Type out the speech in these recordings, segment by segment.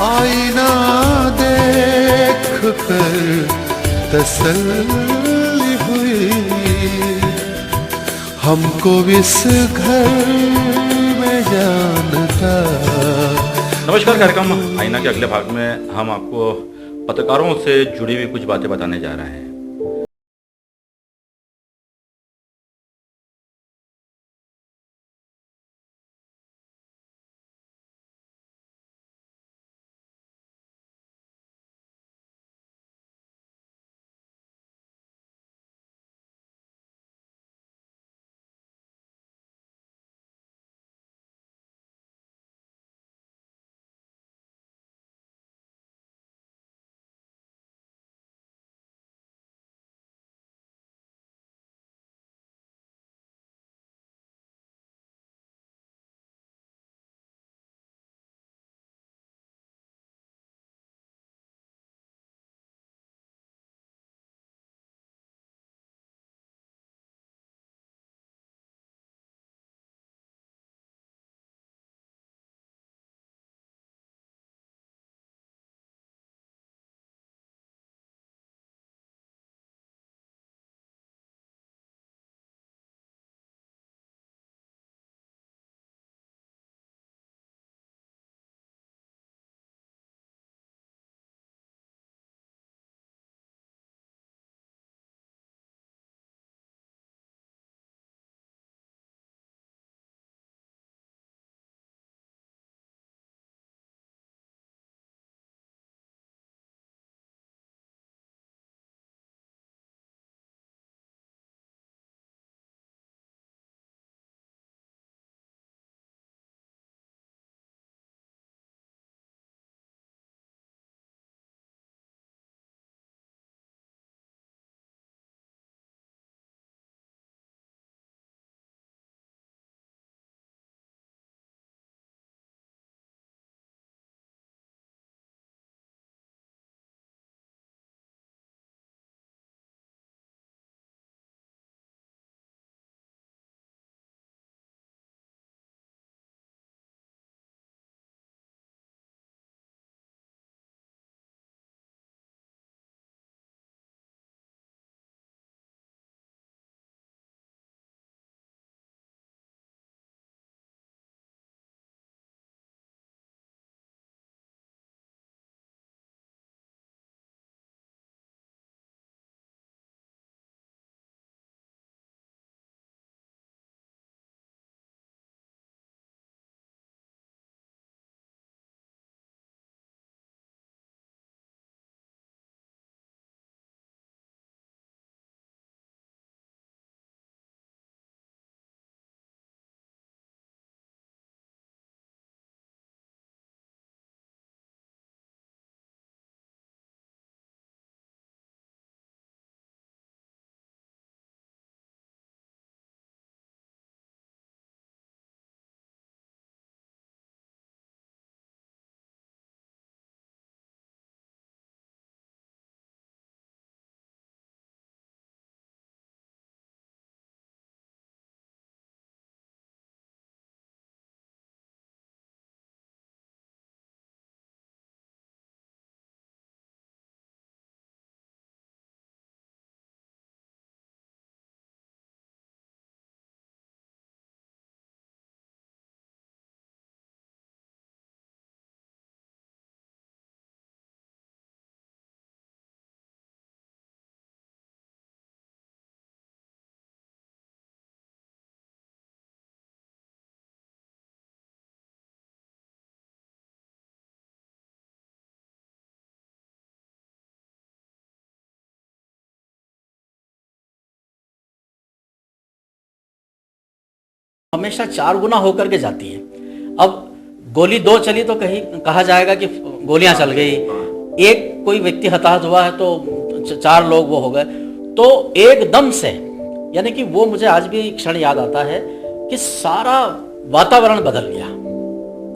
आईना देख कर तसल्ली हुई, हमको इस घर में जानता। नमस्कार, कार्यक्रम आईना के अगले भाग में हम आपको पत्रकारों से जुड़ी हुई कुछ बातें बताने जा रहे हैं। हमेशा 4 गुना होकर के जाती है। अब गोली 2 चली तो कहीं कहा जाएगा कि गोलियां चल गई, एक कोई व्यक्ति हताहत हुआ है तो 4 लोग वो हो गए, तो एकदम से, यानी कि वो मुझे आज भी क्षण याद आता है कि सारा वातावरण बदल गया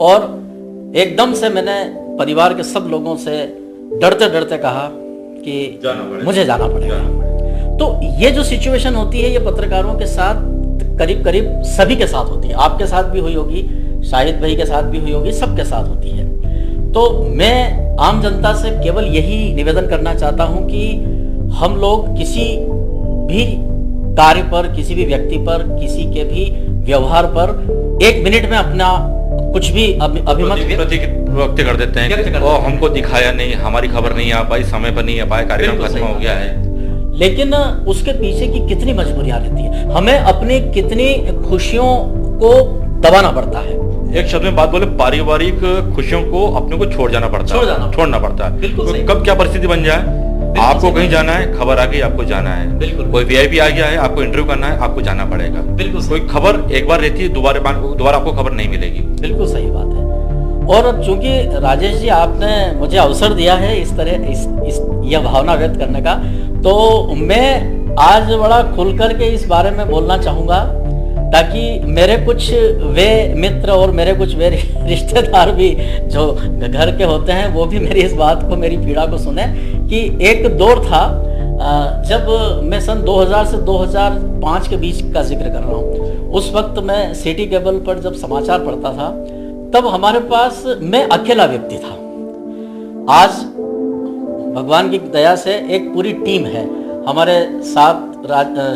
और एकदम से मैंने परिवार के सब लोगों से डरते डरते कहा कि मुझे जाना पड़ेगा। तो ये जो सिचुएशन होती है ये पत्रकारों के साथ करीब करीब सभी के साथ होती है। आपके साथ भी हुई होगी, शाहिद भाई के साथ भी हुई होगी, सबके साथ होती है। तो मैं आम जनता से केवल यही निवेदन करना चाहता हूं कि हम लोग किसी भी कार्य पर, किसी भी व्यक्ति पर, किसी के भी व्यवहार पर 1 मिनट में अपना कुछ भी अभिमत व्यक्त कर देते हैं कि वो हमको दिखाया नहीं, हमारी खबर नहीं आ पाई, समय पर नहीं आ पाया, कार्यक्रम खत्म हो गया है। लेकिन उसके पीछे की कितनी मजबूरियां रहती है, हमें अपनी कितनी खुशियों को दबाना पड़ता है। एक शब्द में बात बोले, पारिवारिक खुशियों को अपने को छोड़ना पड़ता है। तो कब क्या परिस्थिति बन जाए, आपको कहीं जाना है, खबर आ गई, आपको जाना है, कोई वीआईपी आ गया है, आपको इंटरव्यू करना है, आपको जाना पड़ेगा। कोई खबर एक बार रहती है, दोबारा आपको खबर नहीं मिलेगी। बिल्कुल सही बात है। और चूंकि राजेश जी आपने मुझे अवसर दिया है इस तरह यह भावना व्यक्त करने का, तो मैं आज बड़ा खुल करके इस बारे में बोलना चाहूंगा, ताकि मेरे कुछ वे मित्र और मेरे कुछ वे रिश्तेदार भी जो घर के होते हैं वो भी मेरी इस बात को, मेरी पीड़ा को सुने कि एक दौर था जब मैं सन 2000 से 2005 के बीच का जिक्र कर रहा हूँ। उस वक्त मैं सिटी केबल पर जब समाचार पढ़ता था, तब हमारे पास मैं अकेला व्यक्ति था। आज भगवान की दया से एक पूरी टीम है, हमारे साथ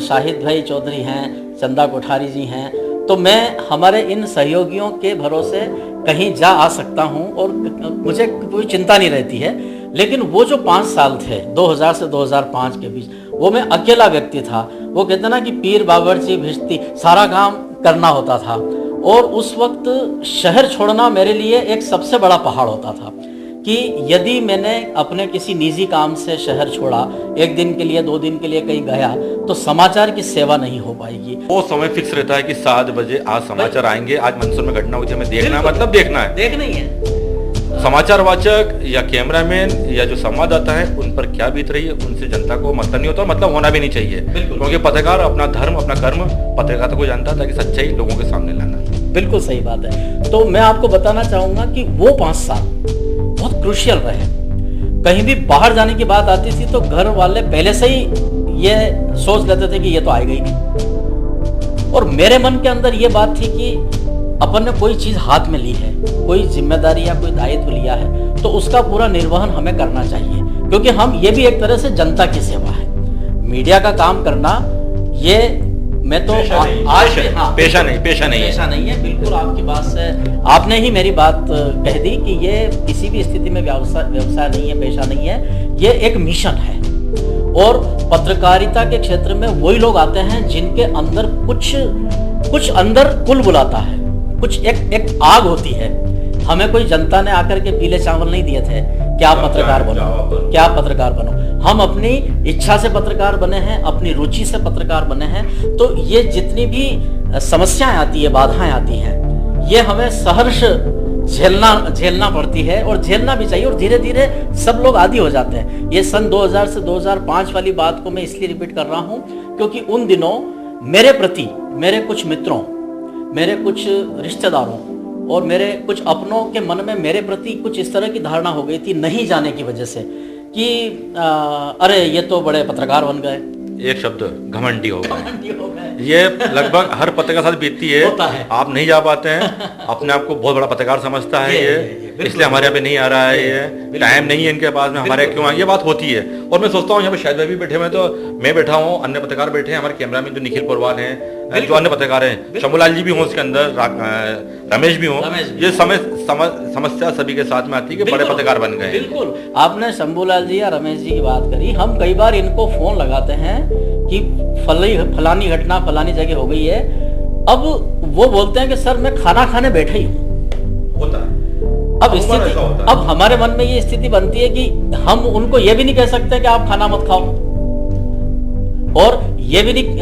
शाहिद भाई चौधरी हैं, चंदा कोठारी जी हैं, तो मैं हमारे इन सहयोगियों के भरोसे कहीं जा आ सकता हूं और मुझे कोई चिंता नहीं रहती है। लेकिन वो जो 5 साल थे 2000 से 2005 के बीच, वो मैं अकेला व्यक्ति था। वो कहते ना कि पीर बावर्ची भिश्ती, सारा काम करना होता था। और उस वक्त शहर छोड़ना मेरे लिए एक सबसे बड़ा पहाड़ होता था कि यदि मैंने अपने किसी निजी काम से शहर छोड़ा, 1 दिन के लिए 2 दिन के लिए कहीं गया, तो समाचार की सेवा नहीं हो पाएगी। वो समय फिक्स रहता है कि 7 बजे आज समाचार आएंगे, आज मंदसौर में घटना हुई थी, हमें देखना है, मतलब देखना ही है। समाचार वाचक या कैमरामैन या जो संवाददाता है, उन पर क्या बीत रही है, उनसे जनता को मतलब नहीं होता, मतलब होना भी नहीं चाहिए। क्योंकि पत्रकार अपना धर्म, अपना कर्म पत्रकारिता को जानता है, ताकि सच्चाई लोगों के सामने लाना। बिल्कुल सही बात है। तो मैं आपको बताना चाहूंगा कि वो 5 साल बहुत क्रूशियल रहे। कहीं भी बाहर जाने की बात आती थी तो घर वाले पहले से ही ये सोच लेते थे कि ये तो आएगा ही नहीं। और मेरे मन के अंदर ये बात थी कि अपन ने कोई चीज हाथ में ली है, कोई जिम्मेदारी या कोई दायित्व लिया है, तो उसका पूरा निर्वहन हमें करना चाहिए, क्योंकि हम ये भी एक तरह से जनता की सेवा है। मीडिया का काम करना ये मैं तो आज पेशा नहीं है। बिल्कुल आपकी बात से आपने ही मेरी बात कह दी कि ये किसी भी स्थिति में व्यवसाय नहीं है, पेशा नहीं है, ये एक मिशन है। और पत्रकारिता के क्षेत्र में वही लोग आते हैं जिनके अंदर कुछ अंदर कुल बुलाता है, कुछ एक आग होती है। हमें कोई जनता ने आकर के पीले चावल नहीं दिए थे कि आप पत्रकार बनो। हम अपनी इच्छा से पत्रकार बने हैं, अपनी रुचि से पत्रकार बने हैं। तो ये जितनी भी समस्याएं आती है, बाधाएं आती हैं, ये हमें सहर्ष झेलना पड़ती है और झेलना भी चाहिए। और धीरे धीरे सब लोग आदी हो जाते हैं। ये सन 2000 से 2005 वाली बात को मैं इसलिए रिपीट कर रहा हूं क्योंकि उन दिनों मेरे प्रति, मेरे कुछ मित्रों, मेरे कुछ रिश्तेदारों और मेरे कुछ अपनों के मन में मेरे प्रति कुछ इस तरह की धारणा हो गई थी नहीं जाने की वजह से कि अरे ये तो बड़े पत्रकार बन गए। एक शब्द, घमंडी हो गए। ये लगभग हर पत्रकार साथ बीतती है। आप नहीं जा पाते हैं, अपने आप को बहुत बड़ा पत्रकार समझता है ये इसलिए हमारे यहाँ पे नहीं आ रहा है, ये टाइम नहीं है इनके पास में, हमारे क्यों आए, ये बात होती है। और मैं सोचता हूँ यहाँ पे शायद भाई भी बैठे हुए, तो मैं बैठा हूँ, अन्य पत्रकार बैठे हैं, हमारे कैमरा में जो निखिल पोरवाल हैं, जो अन्य पत्रकार हैं, शंभूलाल जी भी हों उसके अंदर, रमेश भी हों। ये समस्या सभी के साथ में आती है कि बड़े पत्रकार बन गए। बिल्कुल, आपने शंभूलाल जी या रमेश जी की बात करी। हम कई बार इनको फोन लगाते हैं कि फलानी घटना फलानी जगह हो गई है। अब वो बोलते हैं कि सर मैं खाना खाने बैठा ही हूँ। होता है। अब हमारे मन में ये स्थिति बनती है कि हम उनको ये भी नहीं कह सकते कि आप खाना मत खाओ, और ये भी नहीं,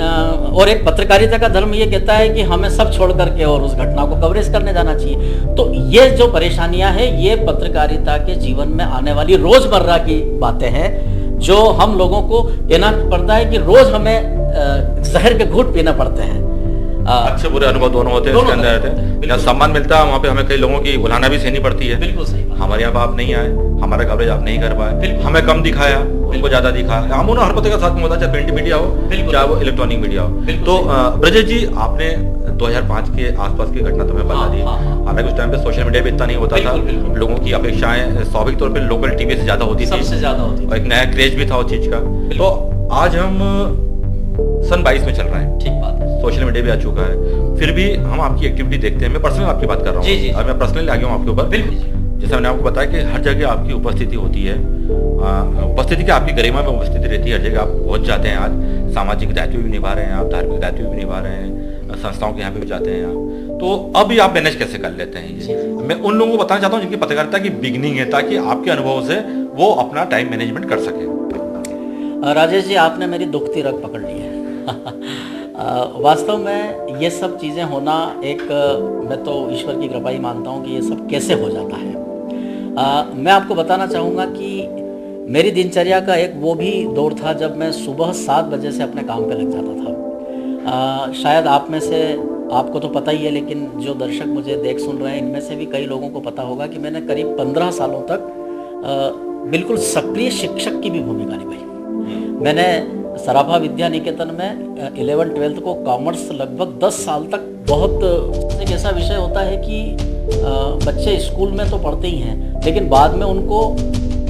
और एक पत्रकारिता का धर्म ये कहता है कि हमें सब छोड़ करके और उस घटना को कवरेज करने जाना चाहिए। तो ये जो परेशानियां हैं, ये पत्रकारिता के जीवन में आने वाली रोजमर्रा की बातें हैं जो हम लोगों को कहना पड़ता है कि रोज हमें जहर के घूंट पीना पड़ते हैं। अच्छे बुरे अनुभव दोनों होते हैं, इसके अंदर रहते हैं। जहाँ सम्मान मिलता है वहाँ पे हमें कई लोगों की उलाहना भी सहनी पड़ती है। बिल्कुल सही बात। हमारे यहाँ आप नहीं आए, हमारा कवरेज आप नहीं कर पाए, हमें कम दिखाया, उनको ज्यादा दिखाया। हम हर पत्रिका साथ में होता है, चाहे प्रिंट मीडिया हो चाहे वो इलेक्ट्रॉनिक मीडिया हो। तो ब्रजेश जी, आपने 2005 के आसपास की घटना तुम्हें बता दी। हालांकि उस टाइम पे सोशल मीडिया भी इतना नहीं होता था, लोगों की अपेक्षाएं स्वाभाविक तौर पे लोकल टीवी से ज्यादा होती थी, सबसे ज्यादा होती और एक नया क्रेज भी था उस चीज का। तो आज हम सन 22 में चल रहे हैं, ठीक बात है, सोशल मीडिया भी आ चुका है, फिर भी हम आपकी एक्टिविटी देखते हैं। मैं पर्सनली आपकी बात कर रहा हूँ और मैं पर्सनली आ गया हूँ आपके ऊपर। जैसे मैंने आपको बताया कि हर जगह आपकी उपस्थिति होती है, उपस्थिति की आपकी गरिमा में उपस्थिति रहती है, हर जगह आप पहुंच जाते हैं। आज सामाजिक दायित्व भी निभा रहे हैं आप, धार्मिक दायित्व भी निभा रहे हैं, संस्थाओं के यहाँ पे भी जाते हैं आप। तो अब ये आप मैनेज कैसे कर लेते हैं ये? मैं उन लोगों को बताना चाहता हूँ जिनकी पत्रकारिता की बिगनिंग है, ताकि आपके अनुभव से वो अपना टाइम मैनेजमेंट कर सके। राजेश जी, आपने मेरी दुखती रग पकड़ ली है। वास्तव में ये सब चीज़ें होना एक, मैं तो ईश्वर की कृपा ही मानता हूँ कि ये सब कैसे हो जाता है। मैं आपको बताना चाहूँगा कि मेरी दिनचर्या का एक वो भी दौर था जब मैं सुबह 7 बजे से अपने काम पे लग जाता था। शायद आप में से, आपको तो पता ही है, लेकिन जो दर्शक मुझे देख सुन रहे हैं इनमें से भी कई लोगों को पता होगा कि मैंने करीब 15 सालों तक बिल्कुल सक्रिय शिक्षक की भी भूमिका निभाई। मैंने सराफा विद्या निकेतन में 11-12 को कॉमर्स लगभग 10 साल तक, बहुत एक ऐसा विषय होता है कि बच्चे स्कूल में तो पढ़ते ही हैं, लेकिन बाद में उनको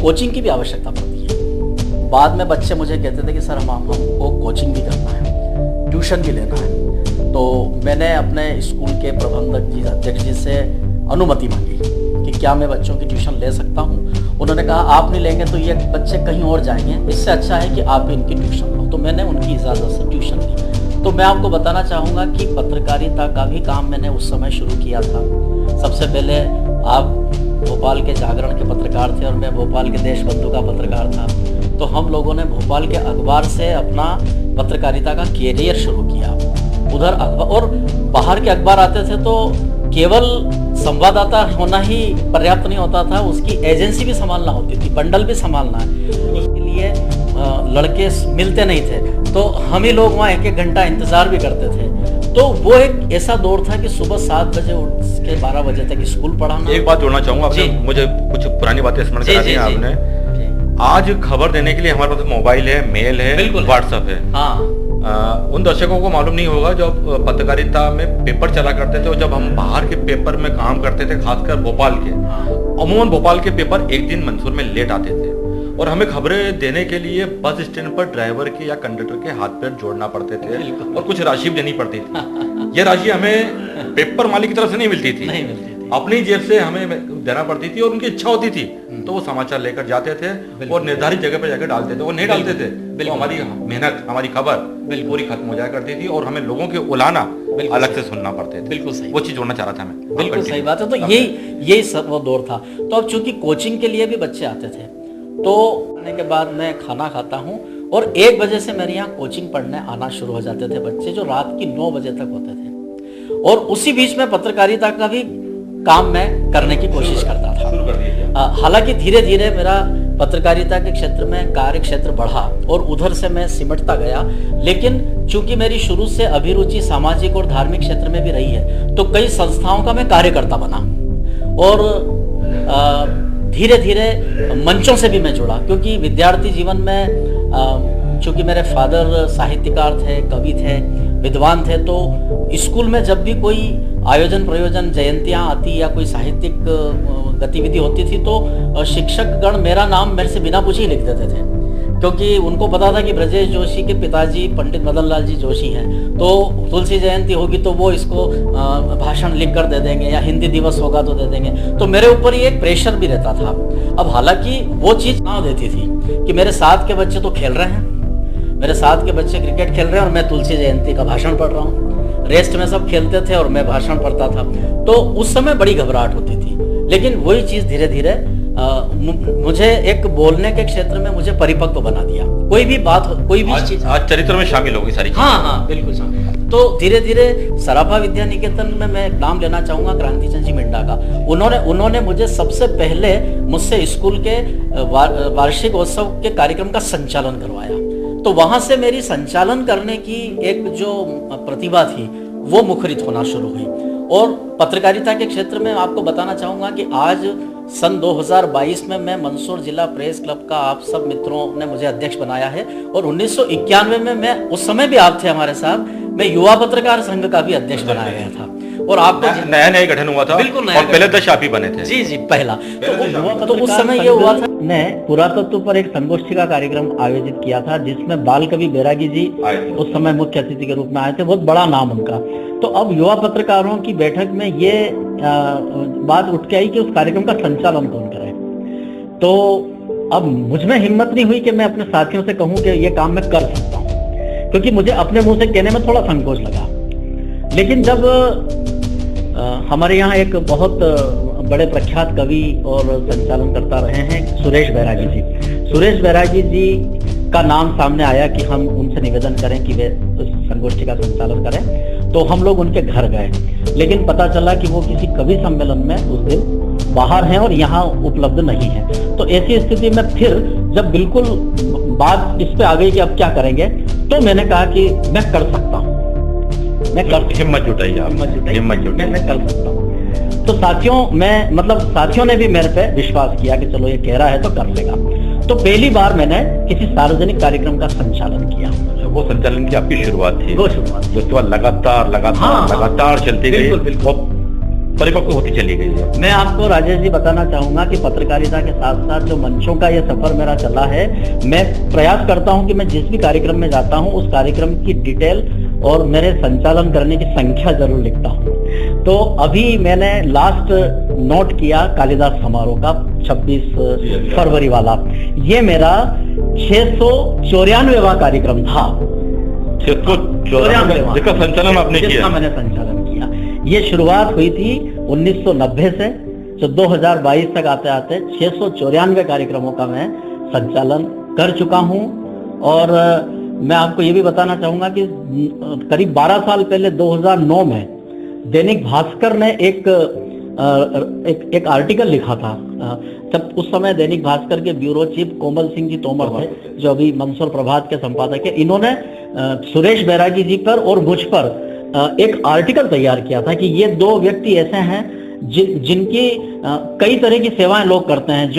कोचिंग की भी आवश्यकता पड़ती है। बाद में बच्चे मुझे कहते थे कि सर हमको कोचिंग भी करना है, ट्यूशन भी लेना है। तो मैंने अपने स्कूल के प्रबंधक जी, अध्यक्ष जी से अनुमति मांगी कि क्या मैं बच्चों की ट्यूशन ले सकता हूँ। उन्होंने कहा आप नहीं लेंगे तो ये बच्चे कहीं और जाएंगे, इससे अच्छा है कि आप इनकी ट्यूशन लो। तो मैंने उनकी इजाज़त से ट्यूशन ली। तो मैं आपको बताना चाहूँगा कि पत्रकारिता का भी काम मैंने उस समय शुरू किया था। सबसे पहले आप भोपाल के जागरण के पत्रकार थे और मैं भोपाल के देशबंधु का पत्रकार था। तो हम लोगों ने भोपाल के अखबार से अपना पत्रकारिता का कैरियर शुरू किया। उधर अखबार, और बाहर के अखबार आते थे तो केवल संवाददाता होना ही पर्याप्त नहीं होता था, उसकी एजेंसी भी संभालना होती थी, बंडल भी संभालना है। उसके लिए लड़के मिलते नहीं थे, तो हम ही लोग वहाँ 1-1 घंटा इंतज़ार भी करते थे। तो वो एक ऐसा दौर था कि सुबह 7 बजे उठ के 12 बजे तक स्कूल पढ़ाना। एक बात जोड़ना चाहूँगा, आपने मुझे कुछ पुरानी बातें स्मरण करा दी आपने। आज खबर देने के लिए हमारे पास मोबाइल है, मेल है, व्हाट्सएप है। हाँ, उन दर्शकों को मालूम नहीं होगा जब पत्रकारिता में पेपर चला करते थे और जब हम बाहर के पेपर में काम करते थे, खासकर भोपाल के, अमूमन भोपाल के पेपर एक दिन मंसूर में लेट आते थे और हमें खबरें देने के लिए बस स्टैंड पर ड्राइवर के या कंडक्टर के हाथ पैर जोड़ना पड़ते थे और कुछ राशि भी देनी पड़ती थी। यह राशि हमें पेपर मालिक की तरफ से नहीं मिलती थी, अपनी जेब से हमें देना पड़ती थी। और उनकी इच्छा होती थी तो वो समाचार लेकर जाते थे और निर्धारित जगह पर जाकर डालते थे। वो नहीं डालते थे तो हमारी मेहनत, हमारी खबर पूरी खत्म हो जाया करती थी और हमें लोगों के उलाना अलग से सुनने पड़ते थे। बिल्कुल सही, वो चीज जोड़ना चाह रहा था मैं। बिल्कुल सही बात है। तो यही सब वो दौर था। तो अब चूंकि कोचिंग के लिए भी बच्चे आते थे, तो आने के बाद मैं खाना खाता हूँ और 1 बजे से मेरे यहाँ कोचिंग पढ़ने आना शुरू हो जाते थे बच्चे, जो रात की 9 बजे तक होते थे। और उसी बीच में पत्रकारिता का भी काम मैं करने की कोशिश करता था। हालांकि धीरे धीरे मेरा पत्रकारिता के क्षेत्र में कार्य क्षेत्र बढ़ा और उधर से मैं सिमटता गया। लेकिन चूंकि मेरी शुरू से अभिरुचि सामाजिक और धार्मिक क्षेत्र में भी रही है, तो कई संस्थाओं का मैं कार्यकर्ता बना और धीरे धीरे मंचों से भी मैं जुड़ा। क्योंकि विद्यार्थी जीवन में चूंकि मेरे फादर साहित्यकार थे, कवि थे, विद्वान थे, तो स्कूल में जब भी कोई आयोजन प्रयोजन, जयंतियाँ आती या कोई साहित्यिक गतिविधि होती थी तो शिक्षक गण मेरा नाम मेरे से बिना पूछे ही लिख देते थे, क्योंकि उनको पता था कि ब्रजेश जोशी के पिताजी पंडित मदन लाल जी जोशी हैं, तो तुलसी जयंती होगी तो वो इसको भाषण लिख कर दे देंगे, या हिंदी दिवस होगा तो दे देंगे। तो मेरे ऊपर ही एक प्रेशर भी रहता था। अब हालांकि वो चीज़ ना देती थी कि मेरे साथ के बच्चे तो खेल रहे हैं, मेरे साथ के बच्चे क्रिकेट खेल रहे हैं और मैं तुलसी जयंती का भाषण पढ़ रहा हूँ। रेस्ट में सब खेलते थे और मैं भाषण पढ़ता था। तो उस समय बड़ी घबराहट होती थी। लेकिन वही चीज़ धीरे धीरे मुझे एक बोलने के क्षेत्र में मुझे परिपक्व बना दिया। कोई भी बात, कोई भी चीज आज चरित्र में शामिल होगी सारी चीजें। हाँ, बिल्कुल शामिल। तो धीरे धीरे सराफा विद्या निकेतन में मैं नाम लेना चाहूँगा क्रांति चंद जी मिंडा का। उन्होंने मुझे सबसे पहले मुझसे स्कूल के वार्षिक उत्सव के कार्यक्रम का संचालन करवाया। तो वहाँ से मेरी संचालन करने की एक जो प्रतिभा थी वो मुखरित होना शुरू हुई। और पत्रकारिता के क्षेत्र में आपको बताना चाहूँगा कि आज सन 2022 में मैं मंदसौर जिला प्रेस क्लब का आप सब मित्रों ने मुझे अध्यक्ष बनाया है, और 1991 में मैं, उस समय भी आप थे हमारे साथ, मैं युवा पत्रकार संघ का भी अध्यक्ष बनाया गया था। और आपको नया नया गठन हुआ था, बिल्कुल नया, और पहले तो आप ही बने थे। जी जी, पहला तो उस समय ये हुआ था, मैं पुरातत्व पर एक संगोष्ठी का कार्यक्रम आयोजित किया था, जिसमें बाल कवि बैरागी जी उस समय मुख्य अतिथि के रूप में आए थे, बहुत बड़ा नाम उनका। तो अब युवा पत्रकारों की बैठक में ये बात उठ के आई कि उस कार्यक्रम का संचालन कौन करे। तो अब मुझ में हिम्मत नहीं हुई कि मैं अपने साथियों से कहूं कि ये काम मैं कर सकता हूं, क्योंकि मुझे अपने मुंह से कहने में थोड़ा संकोच लगा। लेकिन जब हमारे यहाँ एक बहुत बड़े प्रख्यात कवि और संचालन करता रहे हैं सुरेश बैरागी जी, सुरेश बैरागी जी का नाम सामने आया कि हम उनसे निवेदन करें कि वे उस संगोष्ठी का संचालन करें। तो हम लोग उनके घर गए, लेकिन पता चला कि वो किसी कवि सम्मेलन में उस दिन बाहर हैं और यहाँ उपलब्ध नहीं है। तो ऐसी स्थिति में फिर जब बिल्कुल बात इस पे आ गई कि अब क्या करेंगे, तो मैंने कहा कि मैं कर सकता हूँ, मैं कर, हिम्मत जुटाई, मैं कर सकता हूँ। तो साथियों ने भी मेरे पे विश्वास किया कि चलो ये कह रहा है तो कर लेगा। तो पहली बार मैंने किसी सार्वजनिक कार्यक्रम का संचालन किया। वो संचालन की आपकी शुरुआत थी? वो शुरुआत, उसके बाद लगातार चलती गई, परिपक्व होती चली गई है। मैं आपको राजेश जी बताना चाहूंगा कि पत्रकारिता के साथ साथ जो मंचों का ये सफर मेरा चला है, मैं प्रयास करता हूं कि मैं जिस भी कार्यक्रम में जाता हूं उस कार्यक्रम की डिटेल और मेरे संचालन करने की संख्या जरूर लिखता हूं। तो अभी मैंने लास्ट नोट किया कालिदास समारोह का 26 फरवरी वाला, ये मेरा 694वां कार्यक्रम था। 694 जिसका संचालन आपने किया? मैंने संचालन किया। ये शुरुआत हुई थी 1990 से, तो 2022 तक आते आते 694 कार्यक्रमों का मैं संचालन कर चुका हूं। और मैं आपको ये भी बताना चाहूंगा कि करीब 12 साल पहले 2009 में दैनिक भास्कर ने एक आर्टिकल लिखा था। तब उस समय दैनिक भास्कर के ब्यूरो चीफ कोमल सिंह जी तोमर थे, जो अभी मंदसौर प्रभात के संपादक है। इन्होंने सुरेश बैरागी जी पर और मुझ पर एक आर्टिकल तैयार किया था कि ये दो व्यक्ति ऐसे हैं जिनकी कई तरह की सेवाएं लोग करते हैं।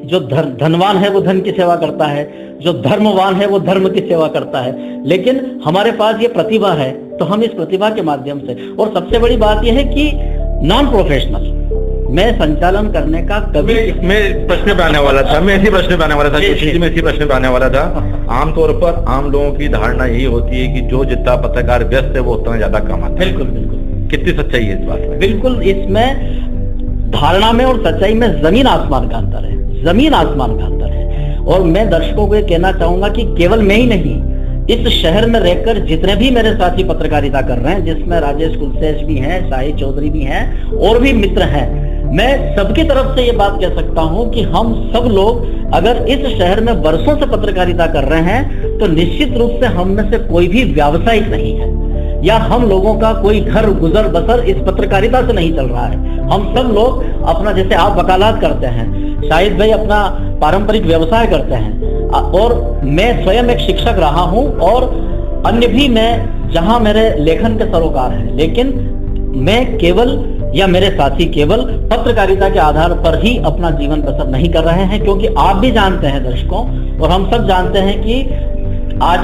जो धनवान है वो धन की सेवा करता है, जो धर्मवान है वो धर्म की सेवा करता है, लेकिन हमारे पास ये प्रतिभा है, तो हम इस प्रतिभा के माध्यम से, और सबसे बड़ी बात यह है कि नॉन प्रोफेशनल मैं संचालन करने का कभी, मैं प्रश्न पे आने वाला था, मैं इसी प्रश्न पे आने वाला था, मैं इसी प्रश्न पे आने वाला था। आमतौर पर आम लोगों की धारणा यही होती है कि जो जितना पत्रकार व्यस्त है वो उतना ज्यादा कमाता है। बिल्कुल बिल्कुल, कितनी सच्चाई है इस बात में? बिल्कुल, इसमें धारणा में और सच्चाई में जमीन आसमान का अंतर है, जमीन आसमान का अंतर है। और मैं दर्शकों को ये कहना चाहूंगा कि केवल मैं ही नहीं, इस शहर में रहकर जितने भी मेरे साथी पत्रकारिता कर रहे हैं, जिसमें राजेश कुलशेष भी हैं, शाहिद चौधरी भी हैं, और भी मित्र हैं, मैं सबकी तरफ से ये बात कह सकता हूं कि हम सब लोग अगर इस शहर में वर्षों से पत्रकारिता कर रहे हैं, तो निश्चित रूप से हम में से कोई भी व्यावसायिक नहीं है, या हम लोगों का कोई घर गुजर बसर इस पत्रकारिता से नहीं चल रहा है। हम सब लोग अपना, जैसे आप वकालत करते हैं, शाहिद भाई अपना पारंपरिक व्यवसाय करते हैं, और मैं स्वयं एक शिक्षक रहा हूं, और अन्य भी, मैं जहां मेरे लेखन के सरोकार हैं, लेकिन मैं केवल, या मेरे साथी केवल पत्रकारिता के आधार पर ही अपना जीवन बसर नहीं कर रहे हैं। क्योंकि आप भी जानते हैं दर्शकों, और हम सब जानते हैं कि आज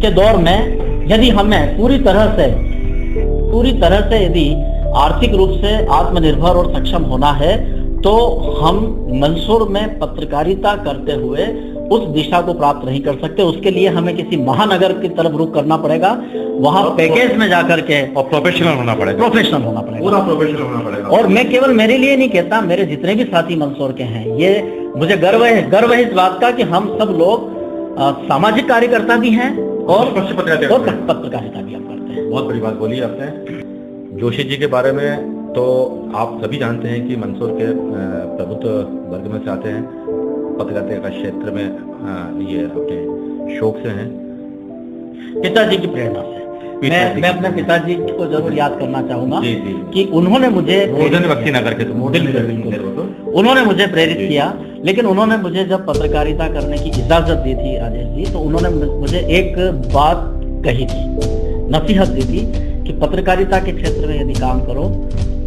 के दौर में यदि हमें पूरी तरह से यदि आर्थिक रूप से आत्मनिर्भर और सक्षम होना है, तो हम मंदसौर में पत्रकारिता करते हुए उस दिशा को प्राप्त नहीं कर सकते। उसके लिए हमें किसी महानगर की तरफ रुख करना पड़ेगा, वहां पैकेज में जाकर के, और प्रोफेशनल होना पड़ेगा, पूरा प्रोफेशनल होना पड़ेगा। और मैं केवल मेरे लिए नहीं कहता, मेरे जितने भी साथी मंदसौर के हैं, ये मुझे गर्व है इस बात का कि हम सब लोग सामाजिक कार्यकर्ता भी हैं और पत्रकारिता भी हम करते हैं। बहुत बड़ी बात बोली आपने। जोशी जी के बारे में तो आप सभी जानते हैं कि मंदसौर के प्रभुत्व वर्ग में से आते हैं, पत्रकारिता का क्षेत्र में ये अपने शौक से हैं, पिताजी की प्रेरणा से। मैं अपने पिताजी को जरूर याद करना चाहूंगा कि उन्होंने मुझे उन्होंने मुझे प्रेरित किया। लेकिन उन्होंने मुझे जब पत्रकारिता करने की इजाजत दी थी राजेश जी, तो उन्होंने मुझे एक बात कही थी, नसीहत दी थी कि पत्रकारिता के क्षेत्र में यदि काम करो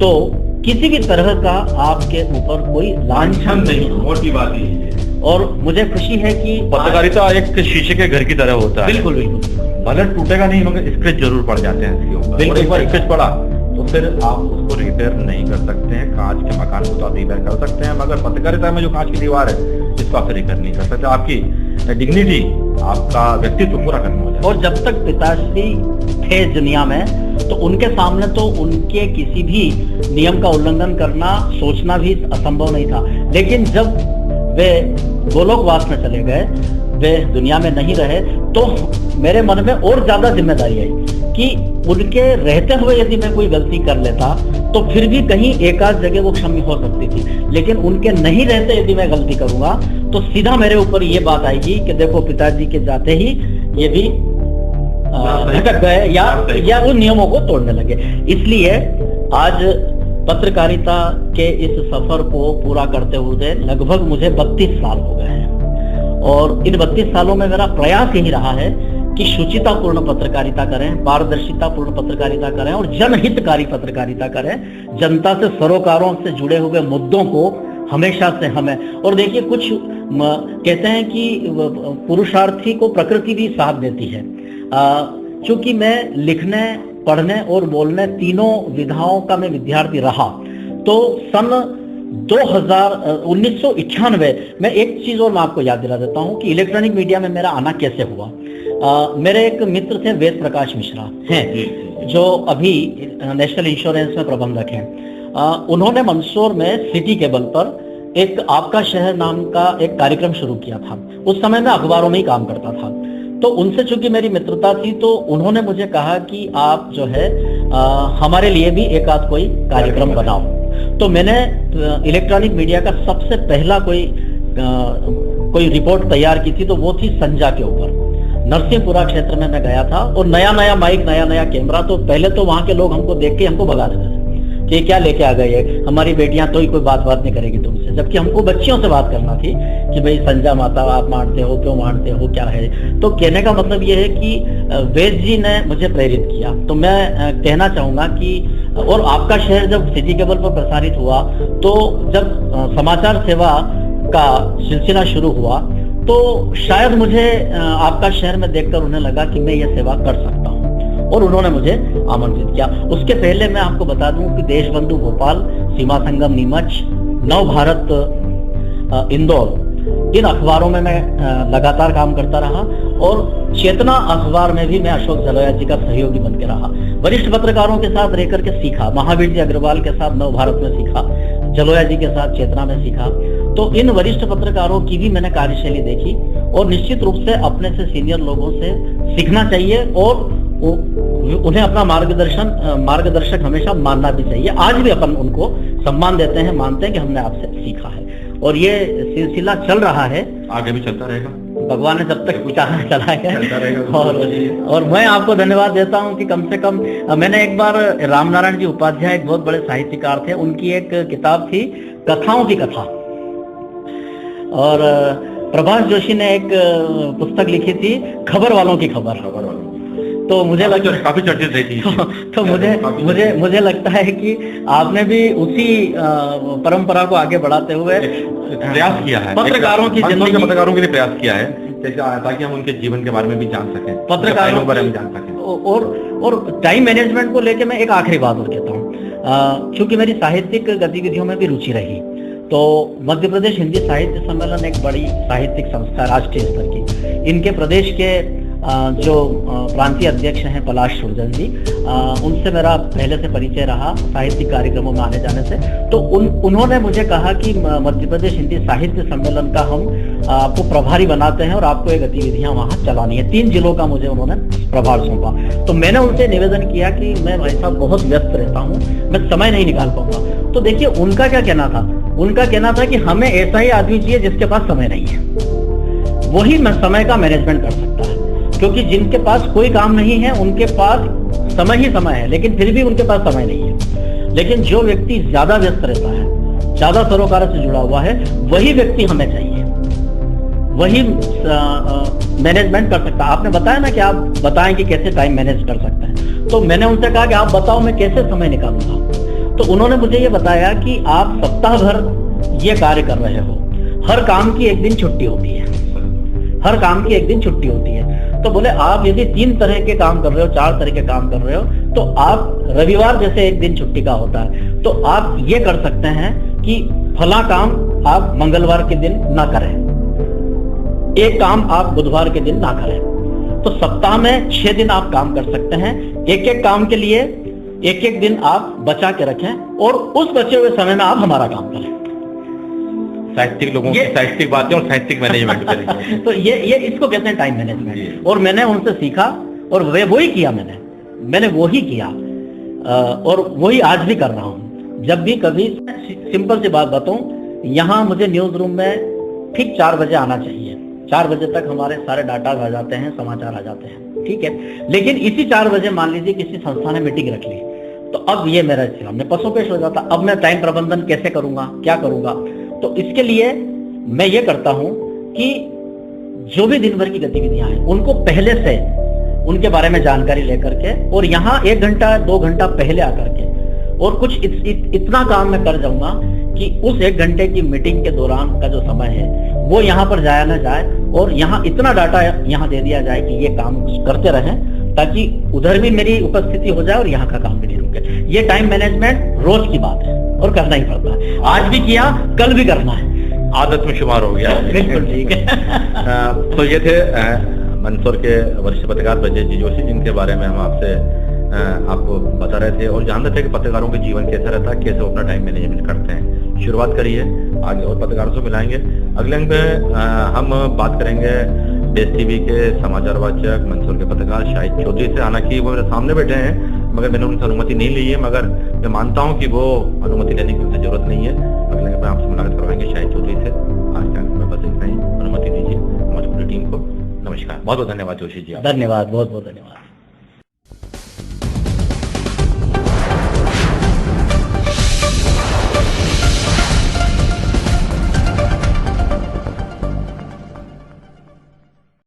तो किसी भी तरह का आपके ऊपर कोई लांछन नहीं हो। मोटी बात ही है। और मुझे खुशी है कि पत्रकारिता एक शीशे के घर की तरह होता है। बिल्कुल बिल्कुल, भले टूटेगा नहीं मगर स्क्रैच जरूर पड़ जाते हैं इसके ऊपर। बिल्कुल। एक बार स्क्रैच पड़ा तो फिर आप उसको रिपेयर नहीं कर सकते हैं। कांच के मकान को तो आप रिपेयर कर सकते हैं, मगर पत्रकारिता में जो कांच की दीवार है इसको आप रिपेयर नहीं कर सकते। आपकी डिग्निटी, आपका व्यक्तित्व पूरा करना हो जाए। और जब तक पिताश्री थे दुनिया में तो उनके सामने तो उनके किसी भी नियम का उल्लंघन करना, सोचना भी असंभव नहीं था। लेकिन जब वे गोलोकवास में चले गए, वे दुनिया में नहीं रहे, तो मेरे मन में और ज्यादा जिम्मेदारी आई कि उनके रहते हुए यदि मैं कोई गलती कर लेता तो फिर भी कहीं एक आध जगह वो क्षम्य हो सकती थी, लेकिन उनके नहीं रहते यदि मैं गलती करूंगा तो सीधा मेरे ऊपर ये बात आएगी कि देखो पिताजी के जाते ही ये भी भटक गए या उन नियमों को तोड़ने लगे। इसलिए आज पत्रकारिता के इस सफर को पूरा करते हुए लगभग मुझे 32 साल हो गए हैं, और इन 32 सालों में मेरा प्रयास यही रहा है कि शुचितापूर्ण पत्रकारिता करें, पारदर्शितापूर्ण पत्रकारिता करें और जनहितकारी पत्रकारिता करें। जनता से, सरोकारों से जुड़े हुए मुद्दों को हमेशा से हमें, और देखिए कुछ कहते हैं कि पुरुषार्थी को प्रकृति भी साथ देती है। चूंकि मैं लिखने, पढ़ने और बोलने तीनों विधाओं का मैं विद्यार्थी रहा, तो सन 1991 में एक चीज और मैं आपको याद दिला देता हूं कि इलेक्ट्रॉनिक मीडिया में मेरा आना कैसे हुआ। मेरे एक मित्र थे वेद प्रकाश मिश्रा हैं, जो अभी नेशनल इंश्योरेंस में प्रबंधक हैं। उन्होंने मंदसौर में सिटी केबल पर एक आपका शहर नाम का एक कार्यक्रम शुरू किया था। उस समय मैं अखबारों में ही काम करता था, तो उनसे चूंकि मेरी मित्रता थी तो उन्होंने मुझे कहा कि आप जो है हमारे लिए भी एक आध कोई कार्यक्रम बनाओ। तो मैंने इलेक्ट्रॉनिक मीडिया का सबसे पहला कोई रिपोर्ट तैयार की थी, तो वो थी संजा के ऊपर। नरसिंहपुरा क्षेत्र में मैं गया था और नया नया माइक, नया नया कैमरा, तो पहले तो वहां के लोग हमको देख के हमको भगा देते थे कि क्या लेके आ गए, हमारी बेटियां तो ही कोई बात नहीं करेगी तुमसे, जबकि हमको बच्चियों से बात करना थी कि भाई संजा माता आप मानते हो, क्यों मानते हो, क्या है। तो कहने का मतलब ये है कि वेद जी ने मुझे प्रेरित किया। तो मैं कहना चाहूंगा कि और आपका शहर जब सिटी केबल पर प्रसारित हुआ, तो जब समाचार सेवा का सिलसिला शुरू हुआ, तो शायद मुझे आपका शहर में देखकर उन्हें लगा कि मैं ये सेवा कर सकता हूं, और उन्होंने मुझे आमंत्रित किया। उसके पहले मैं आपको बता दूं कि देशबंधु भोपाल, सीमा संगम नीमच, नव भारत इंदौर, इन अखबारों में मैं लगातार काम करता रहा, और चेतना अखबार में भी मैं अशोक जलोया जी का सहयोगी बन के रहा। वरिष्ठ पत्रकारों के साथ रहकर के सीखा, महावीर जी अग्रवाल के साथ नव भारत में सीखा, जलोया जी के साथ चेतना में सीखा। तो इन वरिष्ठ पत्रकारों की भी मैंने कार्यशैली देखी, और निश्चित रूप से अपने से सीनियर लोगों से सीखना चाहिए और उन्हें अपना मार्गदर्शक हमेशा मानना भी चाहिए। आज भी अपन उनको सम्मान देते हैं, मानते हैं कि हमने आपसे सीखा है, और ये सिलसिला चल रहा है, आगे भी चलता रहेगा। भगवान ने जब तक चाहा चला है। और मैं आपको धन्यवाद देता हूं कि कम से कम मैंने एक बार रामनारायण जी उपाध्याय एक बहुत बड़े साहित्यकार थे, उनकी एक किताब थी कथाओं की कथा, और प्रभाष जोशी ने एक पुस्तक लिखी थी खबर वालों की खबर। तो मुझे लगता है काफी चर्चित रही थी। तो मुझे लगता है कि आपने भी उसी परंपरा को आगे बढ़ाते हुए प्रयास किया है, पत्रकारों की जिंदगी, पत्रकारों के लिए प्रयास किया है, ताकि हम उनके जीवन के बारे में भी जान सकें, पत्रकारों के बारे में जान सकें। और टाइम मैनेजमेंट को लेकर मैं एक आखिरी बात और कहता हूँ, क्योंकि मेरी साहित्यिक गतिविधियों में भी रुचि रही, तो मध्य प्रदेश हिंदी साहित्य सम्मेलन एक बड़ी साहित्यिक संस्था राष्ट्रीय स्तर की, इनके प्रदेश के जो प्रांतीय अध्यक्ष हैं पलाश सुरजन जी, उनसे मेरा पहले से परिचय रहा साहित्यिक कार्यक्रमों में आने जाने से। तो उन्होंने मुझे कहा कि मध्य प्रदेश हिंदी साहित्य सम्मेलन का हम आपको प्रभारी बनाते हैं और आपको ये गतिविधियां वहां चलानी है। 3 जिलों का मुझे उन्होंने प्रभार सौंपा। तो मैंने उनसे निवेदन किया कि मैं भाई साहब बहुत व्यस्त रहता हूँ, मैं समय नहीं निकाल पाऊंगा। तो देखिए उनका क्या कहना था, उनका कहना था कि हमें ऐसा ही आदमी चाहिए जिसके पास समय नहीं है, वही समय का मैनेजमेंट कर सकता है, क्योंकि जिनके पास कोई काम नहीं है उनके पास समय ही समय है, लेकिन फिर भी उनके पास समय नहीं है। लेकिन जो व्यक्ति ज्यादा व्यस्त रहता है, ज्यादा सरोकार से जुड़ा हुआ है, वही व्यक्ति हमें चाहिए। वही मैनेजमेंट कर सकता है। आपने बताया ना कि आप बताएं कि कैसे टाइम मैनेज कर सकते हैं, तो मैंने उनसे कहा कि आप बताओ मैं कैसे समय निकालूंगा। तो उन्होंने मुझे ये बताया कि आप सप्ताह भर ये कार्य कर रहे हो, हर काम की एक दिन छुट्टी होती है, हर काम की एक दिन छुट्टी होती है। तो बोले आप यदि 3 तरह के काम कर रहे हो, 4 तरह के काम कर रहे हो, तो आप रविवार जैसे एक दिन छुट्टी का होता है, तो आप ये कर सकते हैं कि फला काम आप मंगलवार के दिन ना करें, एक काम आप बुधवार के दिन ना करें। तो सप्ताह में 6 दिन आप काम कर सकते हैं। एक एक काम के लिए एक एक दिन आप बचा के रखें और उस बचे हुए समय में आप हमारा काम करें। साहित्यिक लोगों की साहित्यिक बातें और साहित्यिक मैनेजमेंट तो ये इसको कहते हैं टाइम मैनेजमेंट। और मैंने उनसे सीखा और वही किया, मैंने वही किया और वही आज भी कर रहा हूँ। जब भी कभी, सिंपल सी बात बताऊं, यहाँ मुझे न्यूज रूम में ठीक 4 बजे आना चाहिए। 4 बजे तक हमारे सारे डाटा आ जाते हैं, समाचार आ जाते हैं, ठीक है। लेकिन इसी 4 बजे मान लीजिए किसी संस्था ने मीटिंग रख ली, तो अब ये मेरे सामने पसोपेश हो जाता। अब मैं टाइम प्रबंधन कैसे करूंगा, क्या करूंगा? तो इसके लिए मैं ये करता हूं कि जो भी दिन भर की गतिविधियां हैं उनको पहले से उनके बारे में जानकारी लेकर के, और यहाँ 1 घंटा 2 घंटा पहले आकर के, और कुछ इतना काम मैं कर जाऊंगा कि उस 1 घंटे की मीटिंग के दौरान का जो समय है वो यहाँ पर जाया ना जाए, और यहाँ इतना डाटा यहाँ दे दिया जाए कि ये काम करते रहें, ताकि उधर भी मेरी उपस्थिति हो जाए और यहाँ का काम भी नहीं रुके। ये टाइम मैनेजमेंट रोज की बात है और करना ही पड़ता है। आज भी किया, कल भी करना है, आदत में शुमार हो गया। बिल्कुल ठीक है। तो ये थे मंदसौर के वरिष्ठ पत्रकार ब्रजेश जी जोशी, जिनके बारे में हम आपको बता रहे थे और जान रहे थे कि पत्रकारों के जीवन कैसा रहता है, कैसे अपना टाइम मैनेजमेंट करते हैं। शुरुआत करिए, आगे और पत्रकारों से मिलाएंगे। अगले अंक में हम बात करेंगे देश टीवी के समाचार वाचक मंदसौर के पत्रकार शाहिद चौधरी से। हालांकि वो मेरे सामने बैठे हैं, मगर मैंने उनसे अनुमति नहीं ली है, मगर मैं मानता हूं कि वो अनुमति लेने की उनसे जरूरत नहीं है। अगले अंक में आपसे मुलाकात करवाएंगे शाहिद चौधरी से। आज के अंक में बस इतना ही, अनुमति दीजिए हमारी पूरी टीम को। नमस्कार, बहुत बहुत धन्यवाद जोशी जी। धन्यवाद, बहुत बहुत धन्यवाद।